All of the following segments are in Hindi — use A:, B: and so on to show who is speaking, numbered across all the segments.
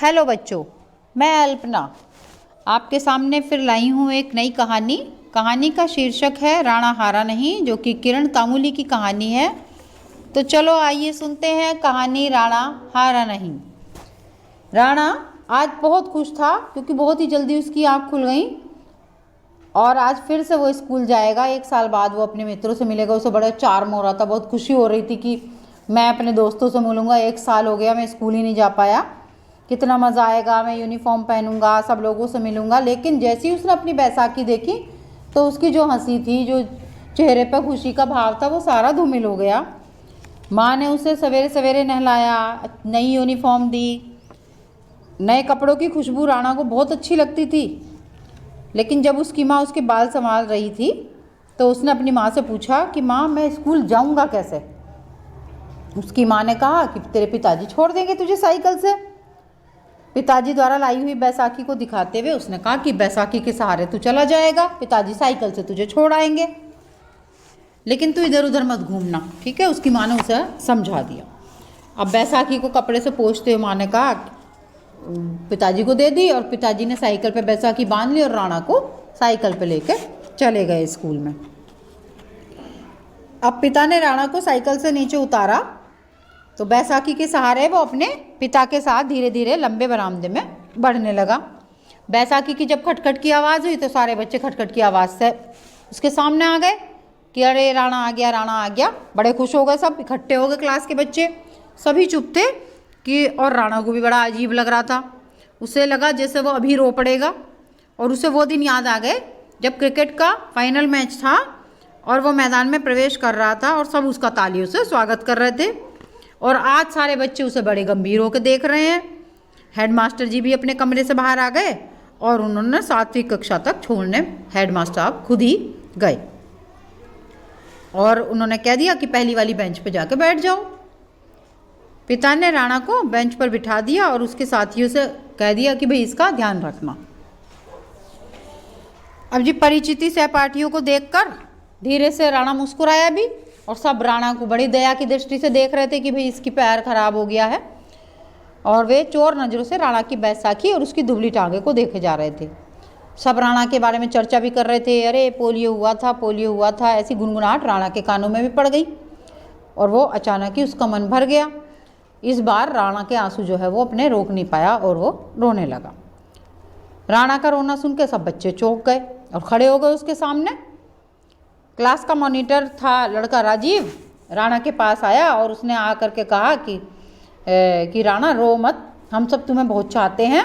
A: हेलो बच्चों, मैं अल्पना आपके सामने फिर लाई हूँ एक नई कहानी। कहानी का शीर्षक है राणा हारा नहीं, जो कि किरण तामुली की कहानी है। तो चलो आइए सुनते हैं कहानी राणा हारा नहीं। राणा आज बहुत खुश था क्योंकि बहुत ही जल्दी उसकी आँख खुल गई और आज फिर से वो स्कूल जाएगा। 1 साल बाद वो अपने मित्रों से मिलेगा। उसे बड़ा चार्म हो रहा था, बहुत खुशी हो रही थी कि मैं अपने दोस्तों से मिलूँगा। 1 साल हो गया मैं स्कूल ही नहीं जा पाया, कितना मज़ा आएगा, मैं यूनिफॉर्म पहनूंगा, सब लोगों से मिलूंगा। लेकिन जैसे ही उसने अपनी बैसाखी देखी तो उसकी जो हंसी थी, जो चेहरे पर खुशी का भाव था, वो सारा धूमिल हो गया। माँ ने उसे सवेरे सवेरे नहलाया, नई यूनिफॉर्म दी। नए कपड़ों की खुशबू राणा को बहुत अच्छी लगती थी। लेकिन जब उसकी माँ उसके बाल संभाल रही थी तो उसने अपनी माँ से पूछा कि माँ, मैं स्कूल जाऊँगा कैसे। उसकी माँ ने कहा कि तेरे पिताजी छोड़ देंगे तुझे साइकिल से। पिताजी द्वारा लाई हुई बैसाखी को दिखाते हुए उसने कहा कि बैसाखी के सहारे तू चला जाएगा, पिताजी साइकिल से तुझे छोड़ आएंगे, लेकिन तू इधर उधर मत घूमना, ठीक है। उसकी माँ ने उसे समझा दिया। अब बैसाखी को कपड़े से पोंछते हुए माँ ने कहा, पिताजी को दे दी और पिताजी ने साइकिल पे बैसाखी बांध ली और राणा को साइकिल पे लेकर चले गए स्कूल में। अब पिता ने राणा को साइकिल से नीचे उतारा तो बैसाखी के सहारे वो अपने पिता के साथ धीरे धीरे लंबे बरामदे में बढ़ने लगा। बैसाखी की जब खटखट की आवाज़ हुई तो सारे बच्चे खटखट की आवाज़ से उसके सामने आ गए कि अरे राणा आ गया, राणा आ गया। बड़े खुश हो गए, सब इकट्ठे हो गए क्लास के बच्चे। सभी चुप थे कि और राणा को भी बड़ा अजीब लग रहा था। उसे लगा जैसे वो अभी रो पड़ेगा। और उसे वो दिन याद आ गए जब क्रिकेट का फाइनल मैच था और वो मैदान में प्रवेश कर रहा था और सब उसका तालियों से स्वागत कर रहे थे। और आज सारे बच्चे उसे बड़े गंभीर होकर देख रहे हैं। हेडमास्टर जी भी अपने कमरे से बाहर आ गए और उन्होंने 7वीं कक्षा तक छोड़ने हेडमास्टर साहब खुद ही गए और उन्होंने कह दिया कि पहली वाली बेंच पर जाकर बैठ जाओ। पिता ने राणा को बेंच पर बिठा दिया और उसके साथियों से कह दिया कि भाई इसका ध्यान रखना। अब जी परिचिति सहपाठियों को देखकर धीरे से राणा मुस्कुराया भी और सब राणा को बड़ी दया की दृष्टि से देख रहे थे कि भाई इसकी पैर खराब हो गया है। और वे चोर नज़रों से राणा की बैसाखी और उसकी दुबली टांगे को देखे जा रहे थे। सब राणा के बारे में चर्चा भी कर रहे थे, अरे पोलियो हुआ था, पोलियो हुआ था। ऐसी गुनगुनाहट राणा के कानों में भी पड़ गई और वो अचानक ही उसका मन भर गया। इस बार राणा के आंसू जो है वो अपने रोक नहीं पाया और वो रोने लगा। राणा का रोना सुन के सब बच्चे चौंक गए और खड़े हो गए उसके सामने। क्लास का मॉनिटर था लड़का राजीव, राणा के पास आया और उसने आ करके कहा कि राणा रो मत, हम सब तुम्हें बहुत चाहते हैं।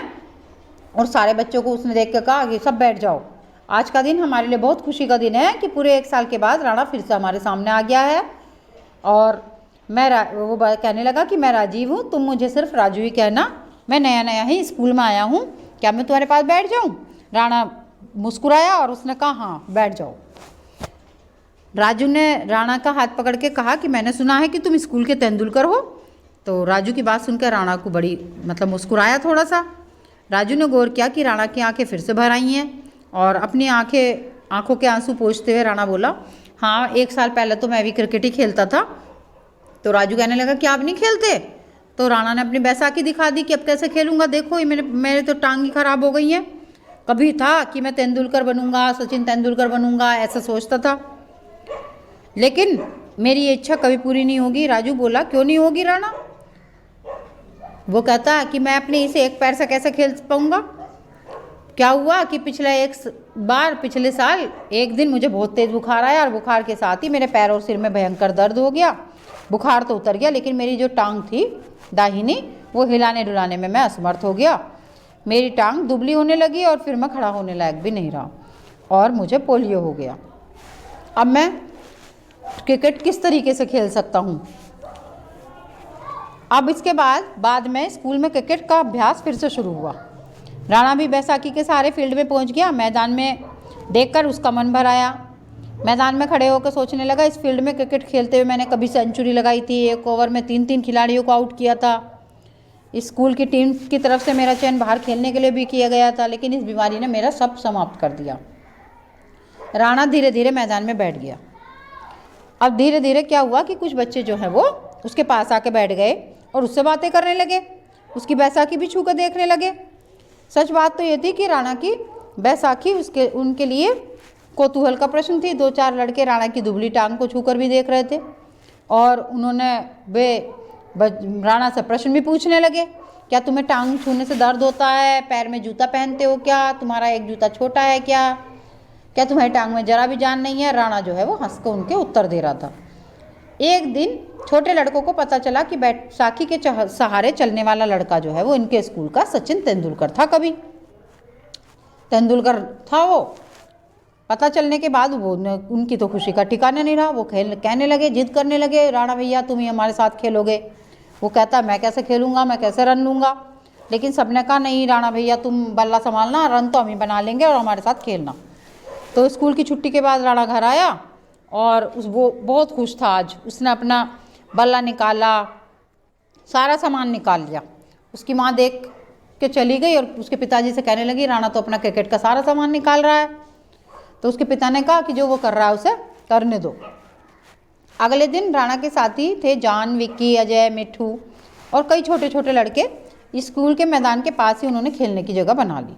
A: और सारे बच्चों को उसने देख के कहा कि सब बैठ जाओ, आज का दिन हमारे लिए बहुत खुशी का दिन है कि पूरे 1 साल के बाद राणा फिर से हमारे सामने आ गया है। और वो कहने लगा कि मैं राजीव हूँ, तुम मुझे सिर्फ राजू ही कहना, मैं नया नया ही स्कूल में आया हूँ, क्या मैं तुम्हारे पास बैठ जाऊँ। राणा मुस्कुराया और उसने कहा हाँ बैठ जाओ। राजू ने राणा का हाथ पकड़ के कहा कि मैंने सुना है कि तुम स्कूल के तेंदुलकर हो। तो राजू की बात सुनकर राणा को बड़ी मुस्कुराया थोड़ा सा। राजू ने गौर किया कि राणा की आंखें फिर से भर आई हैं और अपनी आंखों के आंसू पोंछते हुए राणा बोला, हाँ 1 साल पहले तो मैं भी क्रिकेट ही खेलता था। तो राजू कहने लगा कि आप नहीं खेलते। तो राणा ने अपनी बैसाखी दिखा दी कि अब कैसे खेलूँगा, देखो ये मेरे तो टांग ही खराब हो गई है। कभी था कि मैं तेंदुलकर बनूंगा, सचिन तेंदुलकर बनूंगा, ऐसा सोचता था, लेकिन मेरी ये इच्छा कभी पूरी नहीं होगी। राजू बोला, क्यों नहीं होगी राणा। वो कहता कि मैं अपने इसे एक पैर से कैसे खेल पाऊंगा। क्या हुआ कि पिछले साल एक दिन मुझे बहुत तेज़ बुखार आया और बुखार के साथ ही मेरे पैर और सिर में भयंकर दर्द हो गया। बुखार तो उतर गया लेकिन मेरी जो टांग थी दाहिनी, वो हिलाने डुलाने में मैं असमर्थ हो गया। मेरी टांग दुबली होने लगी और फिर मैं खड़ा होने लायक भी नहीं रहा और मुझे पोलियो हो गया। अब मैं क्रिकेट किस तरीके से खेल सकता हूँ। अब इसके बाद में स्कूल में क्रिकेट का अभ्यास फिर से शुरू हुआ। राणा भी बैसाखी के सारे फील्ड में पहुँच गया। मैदान में देखकर उसका मन भर आया। मैदान में खड़े होकर सोचने लगा, इस फील्ड में क्रिकेट खेलते हुए मैंने कभी सेंचुरी लगाई थी, 1 ओवर में 3-3 खिलाड़ियों को आउट किया था। स्कूल की टीम की तरफ से मेरा चयन बाहर खेलने के लिए भी किया गया था, लेकिन इस बीमारी ने मेरा सब समाप्त कर दिया। राणा धीरे धीरे मैदान में बैठ गया। अब धीरे धीरे क्या हुआ कि कुछ बच्चे जो हैं वो उसके पास आके बैठ गए और उससे बातें करने लगे। उसकी बैसाखी भी छू कर देखने लगे। सच बात तो ये थी कि राणा की बैसाखी उनके लिए कौतूहल का प्रश्न थी। 2-4 लड़के राणा की दुबली टांग को छूकर भी देख रहे थे और उन्होंने राणा से प्रश्न भी पूछने लगे, क्या तुम्हें टांग छूने से दर्द होता है? पैर में जूता पहनते हो क्या? तुम्हारा एक जूता छोटा है क्या तुम्हारी टांग में जरा भी जान नहीं है? राणा जो है वो हंस कर उनके उत्तर दे रहा था। एक दिन छोटे लड़कों को पता चला कि बैसाखी के सहारे चलने वाला लड़का जो है वो इनके स्कूल का सचिन तेंदुलकर था। कभी तेंदुलकर था वो। पता चलने के बाद वो उनकी तो खुशी का ठिकाना नहीं रहा। वो कहने लगे, जिद करने लगे, राणा भैया तुम ही हमारे साथ खेलोगे। वो कहता मैं कैसे खेलूँगा, मैं कैसे रन लूँगा। लेकिन सबने कहा नहीं राणा भैया तुम बल्ला संभालना, रन तो हम ही बना लेंगे और हमारे साथ खेलना। तो स्कूल की छुट्टी के बाद राणा घर आया और वो बहुत खुश था। आज उसने अपना बल्ला निकाला, सारा सामान निकाल लिया। उसकी माँ देख के चली गई और उसके पिताजी से कहने लगी राणा तो अपना क्रिकेट का सारा सामान निकाल रहा है। तो उसके पिता ने कहा कि जो वो कर रहा है उसे करने दो। अगले दिन राणा के साथी थे जान, विक्की, अजय, मिठू और कई छोटे छोटे लड़के। स्कूल के मैदान के पास ही उन्होंने खेलने की जगह बना ली।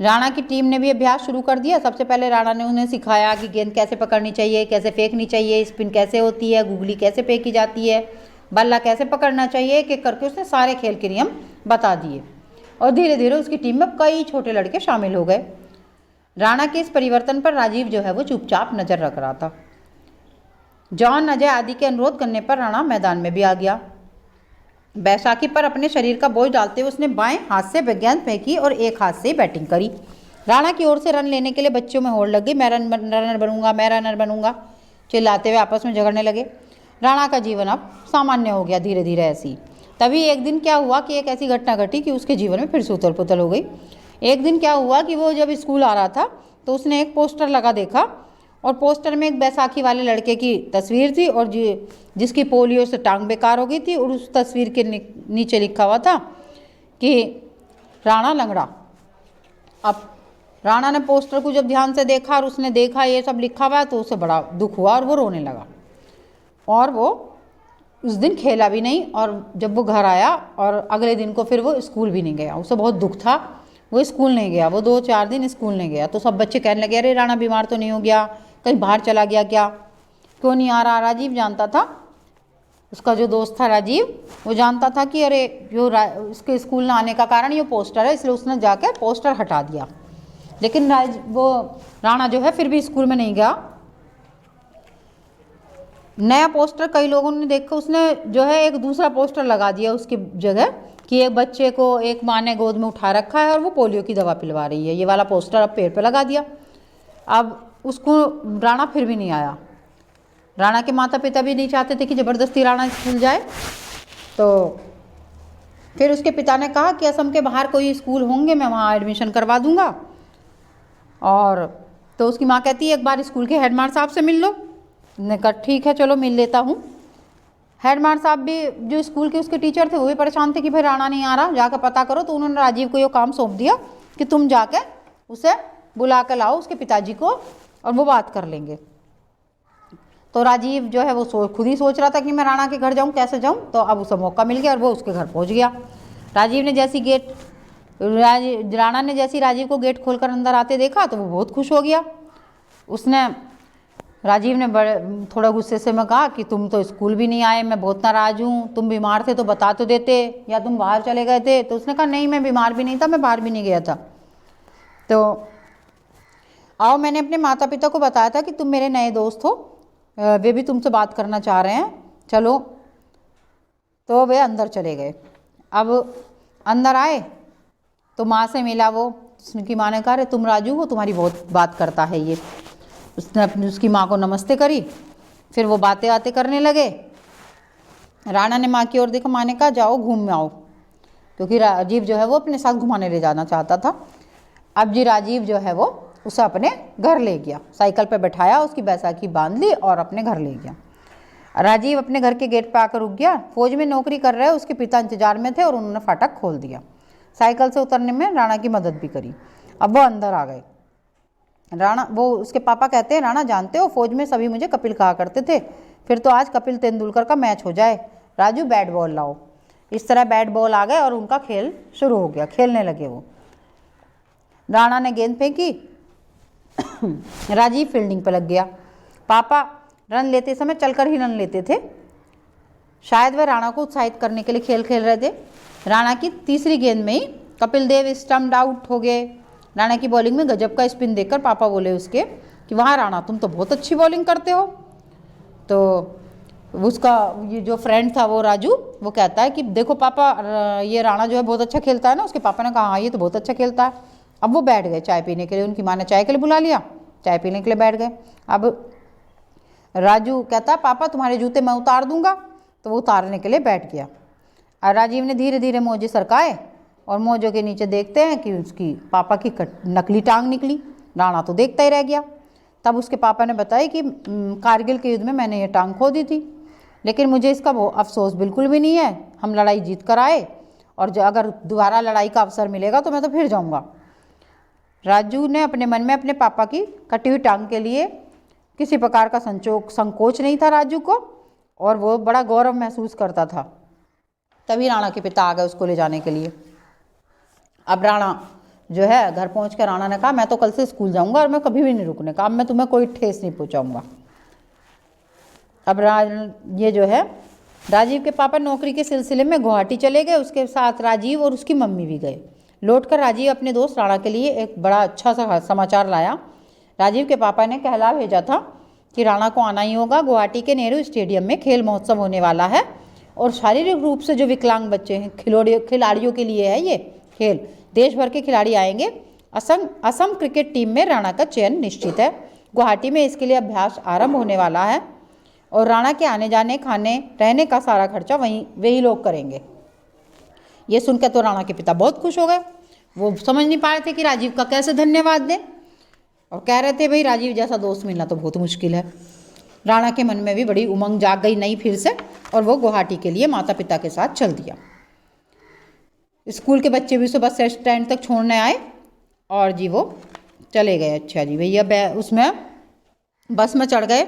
A: राणा की टीम ने भी अभ्यास शुरू कर दिया। सबसे पहले राणा ने उन्हें सिखाया कि गेंद कैसे पकड़नी चाहिए, कैसे फेंकनी चाहिए, स्पिन कैसे होती है, गुगली कैसे फेंकी जाती है, बल्ला कैसे पकड़ना चाहिए। एक एक करके उसने सारे खेल के नियम बता दिए और धीरे धीरे उसकी टीम में कई छोटे लड़के शामिल हो गए। राणा के इस परिवर्तन पर राजीव जो है वो चुपचाप नजर रख रहा था। जॉन, अजय आदि के अनुरोध करने पर राणा मैदान में भी आ गया। बैसाखी पर अपने शरीर का बोझ डालते हुए उसने बाएं हाथ से गेंद फेंकी और एक हाथ से बैटिंग करी। राणा की ओर से रन लेने के लिए बच्चों में होड़ लग गई, मैं रनर बनूंगा, मैं रनर बनूंगा, चिल्लाते हुए आपस में झगड़ने लगे। राणा का जीवन अब सामान्य हो गया धीरे धीरे ऐसी। तभी एक दिन क्या हुआ कि एक ऐसी घटना घटी कि उसके जीवन में फिर से उथल पुथल हो गई। एक दिन क्या हुआ कि वो जब स्कूल आ रहा था तो उसने एक पोस्टर लगा देखा और पोस्टर में एक बैसाखी वाले लड़के की तस्वीर थी और जिसकी पोलियो से टांग बेकार हो गई थी और उस तस्वीर के नीचे लिखा हुआ था कि राणा लंगड़ा। अब राणा ने पोस्टर को जब ध्यान से देखा और उसने देखा ये सब लिखा हुआ है तो उसे बड़ा दुख हुआ और वो रोने लगा और वो उस दिन खेला भी नहीं। और जब वो घर आया और अगले दिन को फिर वो स्कूल भी नहीं गया, उसे बहुत दुख था, वो स्कूल नहीं गया। वो 2-4 दिन स्कूल नहीं गया। तो सब बच्चे कहने लगे अरे राणा बीमार तो नहीं हो गया, कहीं बाहर चला गया क्या, क्यों नहीं आ रहा। राजीव जानता था, उसका जो दोस्त था राजीव, वो जानता था कि अरे जो उसके स्कूल ना आने का कारण ये पोस्टर है, इसलिए उसने जाकर पोस्टर हटा दिया। लेकिन वो राणा जो है फिर भी स्कूल में नहीं गया। नया पोस्टर कई लोगों ने देखा, उसने जो है एक दूसरा पोस्टर लगा दिया उसकी जगह कि एक बच्चे को एक माँ ने गोद में उठा रखा है और वो पोलियो की दवा पिलवा रही है। ये वाला पोस्टर अब पेड़ पे लगा दिया। अब उसको राणा फिर भी नहीं आया। राणा के माता पिता भी नहीं चाहते थे कि ज़बरदस्ती राणा स्कूल जाए। तो फिर उसके पिता ने कहा कि असम के बाहर कोई स्कूल होंगे, मैं वहाँ एडमिशन करवा दूँगा। और तो उसकी माँ कहती है एक बार स्कूल के हेडमास्टर साहब से मिल लो। ने कहा ठीक है चलो मिल लेता हूँ। हेडमास्टर साहब भी जो स्कूल के उसके टीचर थे वो भी परेशान थे कि भाई राणा नहीं आ रहा, जाकर पता करो। तो उन्होंने राजीव को ये काम सौंप दिया कि तुम जाके उसे बुला कर लाओ उसके पिताजी को और वो बात कर लेंगे। तो राजीव जो है वो खुद ही सोच रहा था कि मैं राणा के घर जाऊँ, कैसे जाऊँ। तो अब उसे मौका मिल गया और वो उसके घर पहुँच गया। राजीव ने जैसी राणा ने जैसी राजीव को गेट खोलकर अंदर आते देखा तो वो बहुत खुश हो गया। राजीव ने थोड़ा गुस्से से मैं कहा कि तुम तो स्कूल भी नहीं आए, मैं बहुत नाराज हूँ, तुम बीमार थे तो बता तो देते, या तुम बाहर चले गए थे। तो उसने कहा नहीं मैं बीमार भी नहीं था, मैं बाहर भी नहीं गया था। तो आओ मैंने अपने माता पिता को बताया था कि तुम मेरे नए दोस्त हो, वे भी तुमसे बात करना चाह रहे हैं, चलो। तो वे अंदर चले गए। अब अंदर आए तो माँ से मिला वो। उसकी माँ ने कहा अरे तुम राजू हो, तुम्हारी बहुत बात करता है ये। उसने उसकी माँ को नमस्ते करी, फिर वो बातें बातें करने लगे। राणा ने माँ की ओर देखा, माँ ने कहा जाओ घूम आओ, क्योंकि राजीव जो है वो अपने साथ घुमाने ले जाना चाहता था। अब जी राजीव जो है वो उसे अपने घर ले गया, साइकिल पर बैठाया, उसकी बैसाखी बांध ली और अपने घर ले गया। राजीव अपने घर के गेट पर आकर रुक गया। फौज में नौकरी कर रहे उसके पिता इंतजार में थे और उन्होंने फाटक खोल दिया। साइकिल से उतरने में राणा की मदद भी करी। अब वो अंदर आ गए। उसके पापा कहते हैं राणा जानते हो फौज में सभी मुझे कपिल कहा करते थे, फिर तो आज कपिल तेंदुलकर का मैच हो जाए। राजू बैट बॉल लाओ। इस तरह बैट बॉल आ गए और उनका खेल शुरू हो गया, खेलने लगे वो। राणा ने गेंद फेंकी, राजीव फील्डिंग पर लग गया। पापा रन लेते समय चलकर ही रन लेते थे। शायद वह राणा को उत्साहित करने के लिए खेल खेल रहे थे। राणा की तीसरी गेंद में ही कपिल देव स्टम्प्ड आउट हो गए। राणा की बॉलिंग में गजब का स्पिन देखकर पापा बोले उसके कि वाह राणा, तुम तो बहुत अच्छी बॉलिंग करते हो। तो उसका ये जो फ्रेंड था वो राजू, वो कहता है कि देखो पापा, ये राणा जो है बहुत अच्छा खेलता है ना। उसके पापा ने कहा हाँ ये तो बहुत अच्छा खेलता है। अब वो बैठ गए चाय पीने के लिए, उनकी माँ ने चाय के लिए बुला लिया, चाय पीने के लिए बैठ गए। अब राजू कहता पापा तुम्हारे जूते मैं उतार दूंगा, तो वो उतारने के लिए बैठ गया। और राजीव ने धीरे धीरे मोजे सरकाए और मोजों के नीचे देखते हैं कि उसकी पापा की नकली टांग निकली। राणा तो देखता ही रह गया। तब उसके पापा ने बताया कि कारगिल के युद्ध में मैंने ये टांग खो दी थी, लेकिन मुझे इसका वो अफसोस बिल्कुल भी नहीं है। हम लड़ाई जीत कर आए और जो अगर दोबारा लड़ाई का अवसर मिलेगा तो मैं तो फिर जाऊंगा। राजू ने अपने मन में अपने पापा की कटी हुई टांग के लिए किसी प्रकार का संकोच नहीं था राजू को, और वो बड़ा गौरव महसूस करता था। तभी राणा के पिता आ गए उसको ले जाने के लिए। अब राणा जो है घर पहुंच कर राणा ने कहा मैं तो कल से स्कूल जाऊंगा और मैं कभी भी नहीं रुकने का, अब मैं तुम्हें कोई ठेस नहीं पहुंचाऊंगा। अब ये जो है राजीव के पापा नौकरी के सिलसिले में गुवाहाटी चले गए। उसके साथ राजीव और उसकी मम्मी भी गए। लौटकर राजीव अपने दोस्त राणा के लिए एक बड़ा अच्छा सा समाचार लाया। राजीव के पापा ने कहला भेजा था कि राणा को आना ही होगा। गुवाहाटी के नेहरू स्टेडियम में खेल महोत्सव होने वाला है और शारीरिक रूप से जो विकलांग बच्चे हैं, खिलाड़ियों के लिए है ये खेल। देश भर के खिलाड़ी आएंगे। असम क्रिकेट टीम में राणा का चयन निश्चित है। गुवाहाटी में इसके लिए अभ्यास आरंभ होने वाला है और राणा के आने जाने, खाने, रहने का सारा खर्चा वही लोग करेंगे। ये सुनकर तो राणा के पिता बहुत खुश हो गए। वो समझ नहीं पा रहे थे कि राजीव का कैसे धन्यवाद दें, और कह रहे थे भाई राजीव जैसा दोस्त मिलना तो बहुत मुश्किल है। राणा के मन में भी बड़ी उमंग जाग गई नई फिर से, और वो गुवाहाटी के लिए माता पिता के साथ चल दिया। स्कूल के बच्चे भी सुबह से स्टैंड तक छोड़ने आए और जी वो चले गए। अच्छा जी भैया उसमें बस में चढ़ गए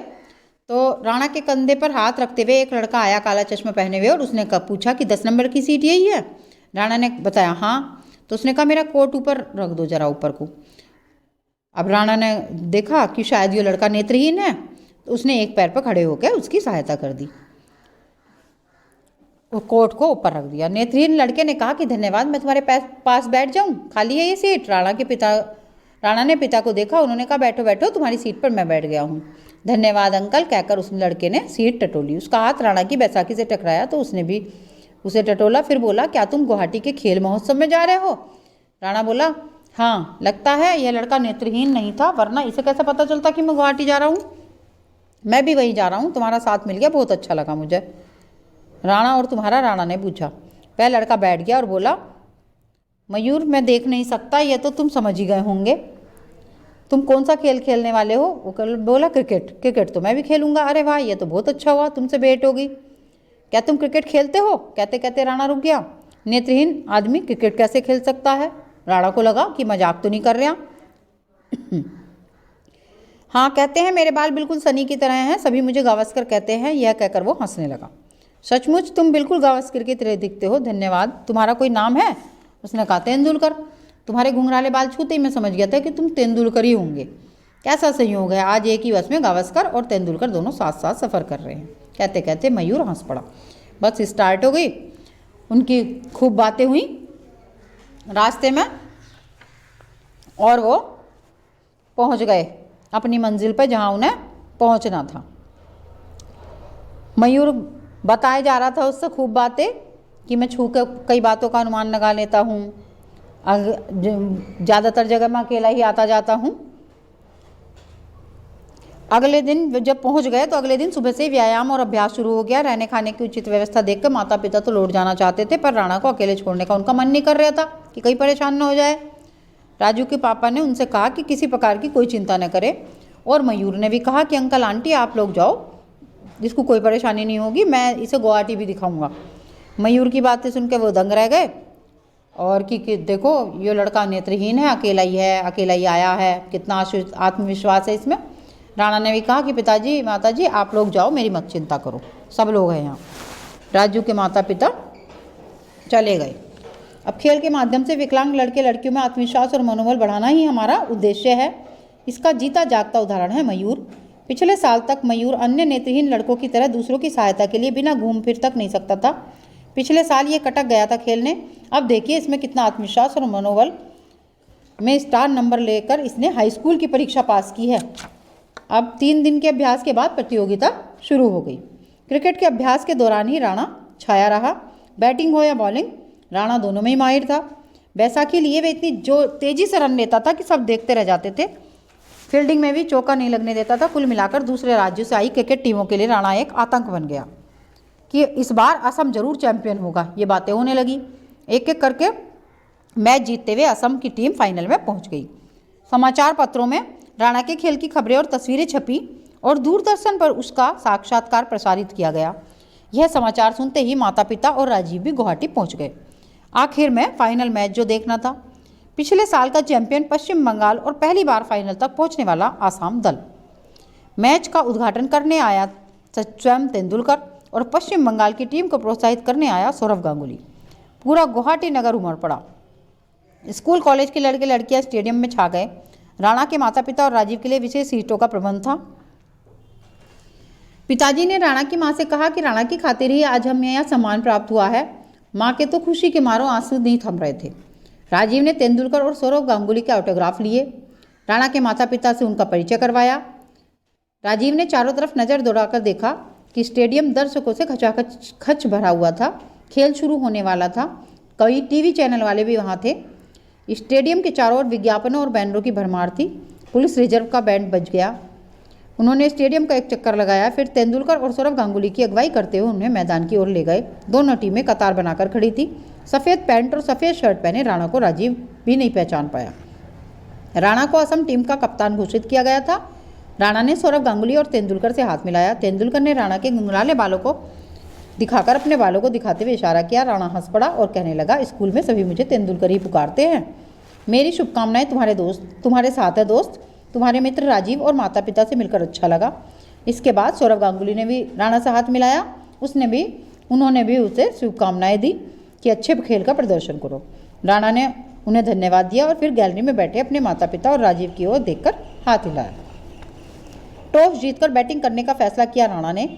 A: तो राणा के कंधे पर हाथ रखते हुए एक लड़का आया काला चश्मा पहने हुए, और उसने पूछा कि 10 नंबर की सीट यही है। राणा ने बताया हाँ। तो उसने कहा मेरा कोट ऊपर रख दो जरा ऊपर को। अब राणा ने देखा कि शायद ये लड़का नेत्रहीन है, तो उसने एक पैर पर खड़े होकर उसकी सहायता कर दी, वो कोट को ऊपर रख दिया। नेत्रहीन लड़के ने कहा कि धन्यवाद, मैं तुम्हारे पास बैठ जाऊं, खाली है ये सीट। राणा ने पिता को देखा, उन्होंने कहा बैठो बैठो, तुम्हारी सीट पर मैं बैठ गया हूँ। धन्यवाद अंकल कहकर उस लड़के ने सीट टटोली। उसका हाथ राणा की बैसाखी से टकराया तो उसने भी उसे टटोला। फिर बोला क्या तुम गुवाहाटी के खेल महोत्सव में जा रहे हो? राणा बोला हाँ, लगता है यह लड़का नेत्रहीन नहीं था, वरना इसे कैसे पता चलता कि मैं गुवाहाटी जा रहा हूँ। मैं भी वहीं जा रहा हूँ, तुम्हारा साथ मिल गया, बहुत अच्छा लगा मुझे। राणा और तुम्हारा? राणा ने पूछा। वह लड़का बैठ गया और बोला मयूर मैं देख नहीं सकता, यह तो तुम समझ ही गए होंगे। तुम कौन सा खेल खेलने वाले हो? वो बोला क्रिकेट। क्रिकेट तो मैं भी खेलूंगा। अरे वाह, ये तो बहुत अच्छा हुआ, तुमसे भेंट होगी। क्या तुम क्रिकेट खेलते हो? कहते कहते राणा रुक गया। नेत्रहीन आदमी क्रिकेट कैसे खेल सकता है? राणा को लगा कि मजाक तो नहीं कर रहा। हाँ, कहते हैं मेरे बाल बिल्कुल सनी की तरह हैं, सभी मुझे गावस्कर कहते हैं। यह कहकर वो हंसने लगा। सचमुच तुम बिल्कुल गावस्कर की तरह दिखते हो, धन्यवाद। तुम्हारा कोई नाम है? उसने कहा तेंदुलकर। तुम्हारे घुंघराले बाल छूते ही मैं समझ गया था कि तुम तेंदुलकर ही होंगे। कैसा संयोग है, आज एक ही बस में गावस्कर और तेंदुलकर दोनों साथ साथ सफ़र कर रहे हैं। कहते कहते मयूर हंस पड़ा। बस स्टार्ट हो गई, उनकी खूब बातें हुई रास्ते में, और वो पहुंच गए अपनी मंजिल पर जहां उन्हें पहुंचना था। मयूर बताया जा रहा था उससे खूब बातें कि मैं छू कर कई बातों का अनुमान लगा लेता हूँ, ज़्यादातर जगह मैं अकेला ही आता जाता हूँ। अगले दिन जब पहुंच गए तो अगले दिन सुबह से व्यायाम और अभ्यास शुरू हो गया। रहने खाने की उचित व्यवस्था देखकर माता पिता तो लौट जाना चाहते थे, पर राणा को अकेले छोड़ने का उनका मन नहीं कर रहा था कि कहीं परेशान न हो जाए। राजू के पापा ने उनसे कहा कि किसी प्रकार की कोई चिंता न करे, और मयूर ने भी कहा कि अंकल आंटी आप लोग जाओ, जिसको कोई परेशानी नहीं होगी, मैं इसे गुवाहाटी भी दिखाऊंगा। मयूर की बातें सुनकर वो दंग रह गए, और कि देखो ये लड़का नेत्रहीन है, अकेला ही आया है, कितना आत्मविश्वास है इसमें। राणा ने भी कहा कि पिताजी माताजी आप लोग जाओ, मेरी मत चिंता करो, सब लोग हैं यहाँ। राजू के माता पिता चले गए। अब खेल के माध्यम से विकलांग लड़के लड़कियों में आत्मविश्वास और मनोबल बढ़ाना ही हमारा उद्देश्य है। इसका जीता जागता उदाहरण है मयूर। पिछले साल तक मयूर अन्य नेत्रहीन लड़कों की तरह दूसरों की सहायता के लिए बिना घूम फिर तक नहीं सकता था। पिछले साल ये कटक गया था खेलने। अब देखिए इसमें कितना आत्मविश्वास और मनोबल में स्टार नंबर लेकर इसने हाई स्कूल की परीक्षा पास की है। अब 3 दिन के अभ्यास के बाद प्रतियोगिता शुरू हो गई। क्रिकेट के अभ्यास के दौरान ही राणा छाया रहा। बैटिंग हो या बॉलिंग, राणा दोनों में ही माहिर था। बैसाखी लिए वे इतनी जो तेज़ी से रन लेता था कि सब देखते रह जाते थे। फील्डिंग में भी चौका नहीं लगने देता था। कुल मिलाकर दूसरे राज्यों से आई क्रिकेट टीमों के लिए राणा एक आतंक बन गया कि इस बार असम जरूर चैंपियन होगा। ये बातें होने लगी। एक एक करके मैच जीतते हुए असम की टीम फाइनल में पहुंच गई। समाचार पत्रों में राणा के खेल की खबरें और तस्वीरें छपी और दूरदर्शन पर उसका साक्षात्कार प्रसारित किया गया। यह समाचार सुनते ही माता पिता और राजीव भी गुवाहाटी पहुंच गए। आखिर में फाइनल मैच जो देखना था, पिछले साल का चैंपियन पश्चिम बंगाल और पहली बार फाइनल तक पहुंचने वाला आसाम दल। मैच का उद्घाटन करने आया स्वयं तेंदुलकर और पश्चिम बंगाल की टीम को प्रोत्साहित करने आया सौरव गांगुली। पूरा गुवाहाटी नगर उमड़ पड़ा। स्कूल कॉलेज के लड़के लड़कियां स्टेडियम में छा गए। राणा के माता पिता और राजीव के लिए विशेष सीटों का प्रबंध था। पिताजी ने राणा की मां से कहा कि राणा की खातिर ही आज हमें यह सम्मान प्राप्त हुआ है। मां के तो खुशी के मारों आंसू नहीं थम रहे थे। राजीव ने तेंदुलकर और सौरव गांगुली के ऑटोग्राफ लिए। राणा के माता पिता से उनका परिचय करवाया। राजीव ने चारों तरफ नज़र दौड़ाकर देखा कि स्टेडियम दर्शकों से खच भरा हुआ था। खेल शुरू होने वाला था। कई टीवी चैनल वाले भी वहाँ थे। स्टेडियम के चारों ओर विज्ञापनों और बैनरों की भरमार थी। पुलिस रिजर्व का बैंड बज गया। उन्होंने स्टेडियम का एक चक्कर लगाया। फिर तेंदुलकर और सौरव गांगुली की अगुवाई करते हुए उन्हें मैदान की ओर ले गए। दोनों टीमें कतार बनाकर खड़ी थी। सफ़ेद पैंट और सफ़ेद शर्ट पहने राणा को राजीव भी नहीं पहचान पाया। राणा को असम टीम का कप्तान घोषित किया गया था। राणा ने सौरव गांगुली और तेंदुलकर से हाथ मिलाया। तेंदुलकर ने राणा के गुंगराले बालों को दिखाकर अपने बालों को दिखाते हुए इशारा किया। राणा हंस पड़ा और कहने लगा, स्कूल में सभी मुझे तेंदुलकर ही पुकारते हैं। मेरी शुभकामनाएं तुम्हारे साथ है दोस्त। तुम्हारे मित्र राजीव और माता पिता से मिलकर अच्छा लगा। इसके बाद सौरव गांगुली ने भी राणा से हाथ मिलाया। उन्होंने भी उसे शुभकामनाएं दी कि अच्छे खेल का प्रदर्शन करो। राणा ने उन्हें धन्यवाद दिया और फिर गैलरी में बैठे अपने माता पिता और राजीव की ओर देखकर हाथ हिलाया। टॉस जीतकर बैटिंग करने का फैसला किया राणा ने।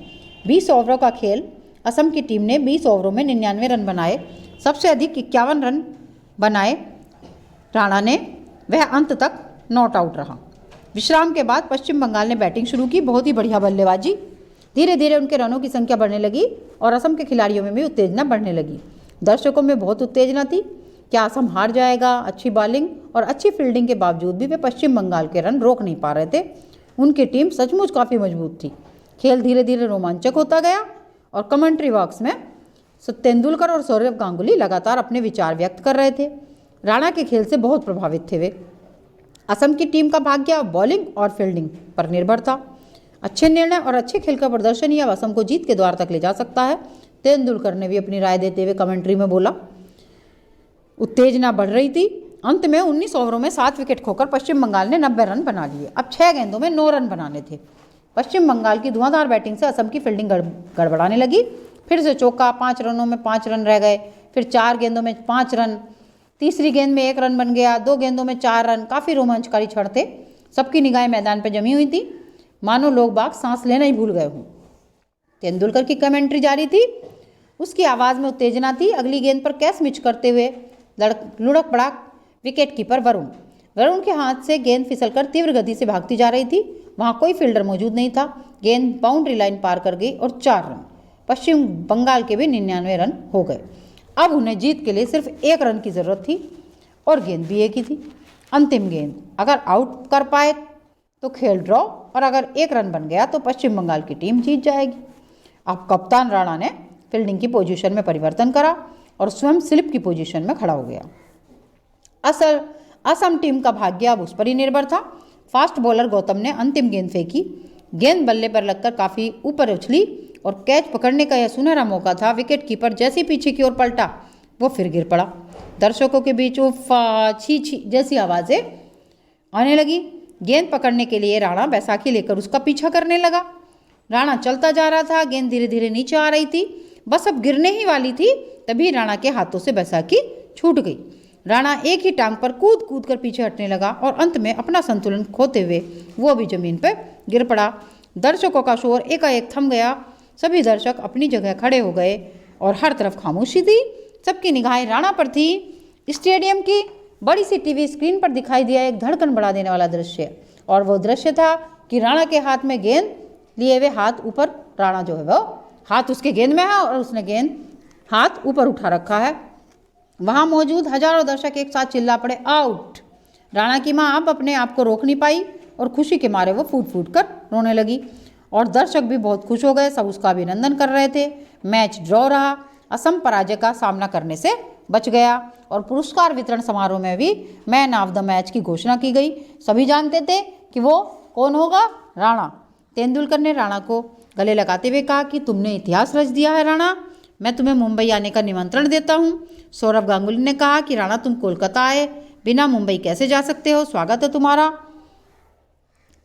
A: 20 ओवरों का खेल। असम की टीम ने 20 ओवरों में 99 रन बनाए। सबसे अधिक 51 रन बनाए राणा ने। वह अंत तक नॉट आउट रहा। विश्राम के बाद पश्चिम बंगाल ने बैटिंग शुरू की। बहुत ही बढ़िया बल्लेबाजी। धीरे धीरे उनके रनों की संख्या बढ़ने लगी और असम के खिलाड़ियों में भी उत्तेजना बढ़ने लगी। दर्शकों में बहुत उत्तेजना थी। क्या असम हार जाएगा? अच्छी बॉलिंग और अच्छी फील्डिंग के बावजूद भी वे पश्चिम बंगाल के रन रोक नहीं पा रहे थे। उनकी टीम सचमुच काफ़ी मजबूत थी। खेल धीरे धीरे रोमांचक होता गया और कमेंट्री बॉक्स में तेंदुलकर और सौरव गांगुली लगातार अपने विचार व्यक्त कर रहे थे। राणा के खेल से बहुत प्रभावित थे वे। असम की टीम का भाग्य बॉलिंग और फील्डिंग पर निर्भर था। अच्छे निर्णय और अच्छे खेल का प्रदर्शन ही अब असम को जीत के द्वार तक ले जा सकता है। तेंदुलकर ने भी अपनी राय देते हुए कमेंट्री में बोला। उत्तेजना बढ़ रही थी। अंत में 19 ओवरों में 7 विकेट खोकर पश्चिम बंगाल ने 90 रन बना लिए। अब 6 गेंदों में 9 रन बनाने थे। पश्चिम बंगाल की धुआंधार बैटिंग से असम की फील्डिंग गड़बड़ाने लगी। फिर से चौका। 5 रनों में 5 रन रह गए। फिर 4 गेंदों में 5 रन। तीसरी गेंद में 1 रन बन गया। 2 गेंदों में 4 रन। काफ़ी रोमांचकारी क्षण थे। सबकी निगाहें मैदान पर जमी हुई थी, मानो लोग बाग सांस लेना ही भूल गए हों। तेंदुलकर की कमेंट्री जारी थी। उसकी आवाज़ में उत्तेजना थी। अगली गेंद पर कैच मिच करते हुए लुढ़क पड़ा विकेट कीपर वरुण के हाथ से गेंद फिसलकर तीव्र गति से भागती जा रही थी। वहाँ कोई फील्डर मौजूद नहीं था। गेंद बाउंड्री लाइन पार कर गई और 4 रन। पश्चिम बंगाल के भी 99 रन हो गए। अब उन्हें जीत के लिए सिर्फ 1 रन की ज़रूरत थी और गेंद भी एक ही थी। अंतिम गेंद अगर आउट कर पाए तो खेल ड्रॉ और अगर 1 रन बन गया तो पश्चिम बंगाल की टीम जीत जाएगी। अब कप्तान राणा ने फील्डिंग की पोजीशन में परिवर्तन करा और स्वयं स्लिप की पोजीशन में खड़ा हो गया। असम टीम का भाग्य अब उस पर ही निर्भर था। फास्ट बॉलर गौतम ने अंतिम गेंद फेंकी। गेंद बल्ले पर लगकर काफ़ी ऊपर उछली और कैच पकड़ने का यह सुनहरा मौका था। विकेट कीपर जैसे पीछे की ओर पलटा वो फिर गिर पड़ा। दर्शकों के बीच उफ़ा छी छी जैसी आवाज़ें आने लगी। गेंद पकड़ने के लिए राणा बैसाखी लेकर उसका पीछा करने लगा। राणा चलता जा रहा था। गेंद धीरे धीरे नीचे आ रही थी। बस अब गिरने ही वाली थी तभी राणा के हाथों से बैसाखी छूट गई। राणा एक ही टांग पर कूद कूद कर पीछे हटने लगा और अंत में अपना संतुलन खोते हुए वो भी जमीन पर गिर पड़ा। दर्शकों का शोर एकाएक थम गया। सभी दर्शक अपनी जगह खड़े हो गए और हर तरफ खामोशी थी। सबकी निगाहें राणा पर थी। स्टेडियम की बड़ी सी टीवी स्क्रीन पर दिखाई दिया एक धड़कन बढ़ा देने वाला दृश्य, और वो दृश्य था कि राणा के हाथ में गेंद लिए हुए हाथ ऊपर, राणा जो है वो हाथ उसके गेंद में है और उसने गेंद हाथ ऊपर उठा रखा है। वहाँ मौजूद हजारों दर्शक एक साथ चिल्ला पड़े, आउट। राणा की माँ अब अपने आप को रोक नहीं पाई और खुशी के मारे वो फूट फूट कर रोने लगी, और दर्शक भी बहुत खुश हो गए। सब उसका अभिनंदन कर रहे थे। मैच ड्रॉ रहा। असम पराजय का सामना करने से बच गया और पुरस्कार वितरण समारोह में भी मैन ऑफ द मैच की घोषणा की गई। सभी जानते थे कि वो कौन होगा, राणा। तेंदुलकर ने राणा को गले लगाते हुए कहा कि तुमने इतिहास रच दिया है राणा, मैं तुम्हें मुंबई आने का निमंत्रण देता हूँ। सौरव गांगुली ने कहा कि राणा तुम कोलकाता आए बिना मुंबई कैसे जा सकते हो, स्वागत है तुम्हारा।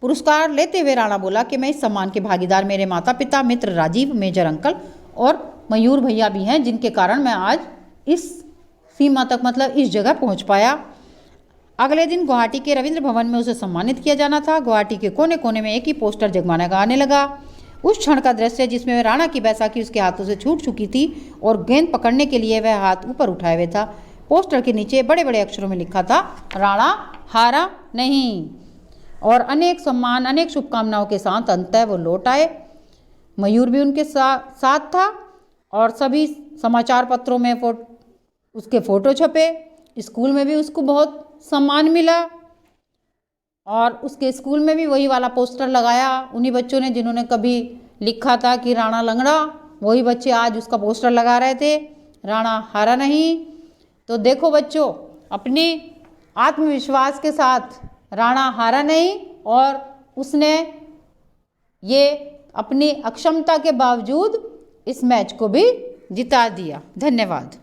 A: पुरस्कार लेते हुए राणा बोला कि मैं इस सम्मान के भागीदार मेरे माता पिता, मित्र राजीव, मेजर अंकल और मयूर भैया भी हैं, जिनके कारण मैं आज इस सीमा तक, मतलब इस जगह पहुंच पाया। अगले दिन गुवाहाटी के रविंद्र भवन में उसे सम्मानित किया जाना था। गुवाहाटी के कोने कोने में एक ही पोस्टर जगमगाने लगा। उस क्षण का दृश्य जिसमें राणा की बैसाखी उसके हाथों से छूट चुकी थी और गेंद पकड़ने के लिए वह हाथ ऊपर उठाए हुए था। पोस्टर के नीचे बड़े बड़े अक्षरों में लिखा था, राणा हारा नहीं। और अनेक सम्मान, अनेक शुभकामनाओं के साथ अंततः वो लौट आए। मयूर भी उनके साथ था और सभी समाचार पत्रों में उसके फोटो छपे। स्कूल में भी उसको बहुत सम्मान मिला और उसके स्कूल में भी वही वाला पोस्टर लगाया उन्हीं बच्चों ने जिन्होंने कभी लिखा था कि राणा लंगड़ा, वही बच्चे आज उसका पोस्टर लगा रहे थे, राणा हारा नहीं। तो देखो बच्चों, अपने आत्मविश्वास के साथ राणा हारा नहीं और उसने ये अपनी अक्षमता के बावजूद इस मैच को भी जिता दिया। धन्यवाद।